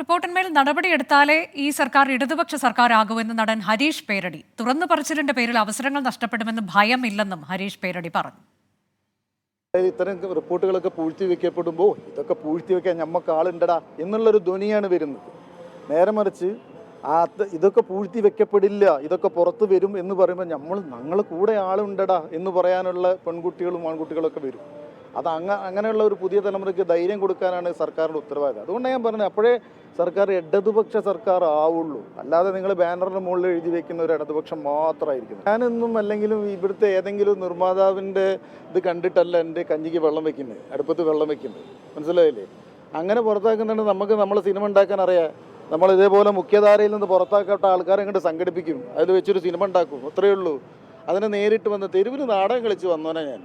റിപ്പോർട്ടിന്മേൽ നടപടിയെടുത്താലേ ഈ സർക്കാർ ഇടതുപക്ഷ സർക്കാരാകുമെന്ന് നടൻ ഹരീഷ് പേരടി. തുറന്നു പറച്ചിലിന്റെ പേരിൽ അവസരങ്ങൾ നഷ്ടപ്പെടുമെന്ന് ഭയമില്ലെന്നും ഹരീഷ് പേരടി പറഞ്ഞു. ഇത്തരം റിപ്പോർട്ടുകളൊക്കെ പൂഴ്ത്തിവെക്കപ്പെടുമ്പോൾ ഇതൊക്കെ പൂഴ്ത്തിവെക്കാൻ ഞമ്മക്ക് ആളുണ്ടടാ എന്നുള്ളൊരു ധ്വനിയാണ് വരുന്നത്. നേരെ മറിച്ച് ഇതൊക്കെ പൂഴ്ത്തിവെക്കപ്പെടില്ല, ഇതൊക്കെ പുറത്ത് വരും എന്ന് പറയുമ്പോൾ ഞങ്ങൾ കൂടെ ആളുണ്ടടാ എന്ന് പറയാനുള്ള പെൺകുട്ടികളും ആൺകുട്ടികളൊക്കെ വരും. അങ്ങനെയുള്ള ഒരു പുതിയ തലമുറയ്ക്ക് ധൈര്യം കൊടുക്കാനാണ് സർക്കാരിൻ്റെ ഉത്തരവാദിത്തം. അതുകൊണ്ടാണ് ഞാൻ പറഞ്ഞത്, അപ്പോഴേ സർക്കാർ ഇടതുപക്ഷ സർക്കാർ ആവുള്ളൂ. അല്ലാതെ നിങ്ങൾ ബാനറിന് മുകളിൽ എഴുതി വെക്കുന്ന ഒരു ഇടതുപക്ഷം മാത്രമായിരിക്കും. ഞാനെന്നും അല്ലെങ്കിലും ഇവിടുത്തെ ഏതെങ്കിലും നിർമ്മാതാവിൻ്റെ ഇത് കണ്ടിട്ടല്ല എൻ്റെ കഞ്ഞിക്ക് വെള്ളം വെക്കുന്നത്, അടുപ്പത്ത് വെള്ളം വെക്കുന്നത്. മനസ്സിലായില്ലേ? അങ്ങനെ പുറത്താക്കുന്നുണ്ട്. നമുക്ക് നമ്മളെ സിനിമ ഉണ്ടാക്കാൻ അറിയാം. നമ്മൾ ഇതേപോലെ മുഖ്യധാരയിൽ നിന്ന് പുറത്താക്കപ്പെട്ട ആൾക്കാരെ അങ്ങോട്ട് സംഘടിപ്പിക്കും, അതിൽ വെച്ചൊരു സിനിമ ഉണ്ടാക്കും, അത്രയേ ഉള്ളൂ. അതിനെ നേരിട്ട് വന്ന് തെരുവിന് നാടകം കളിച്ച് വന്നോനെ ഞാൻ.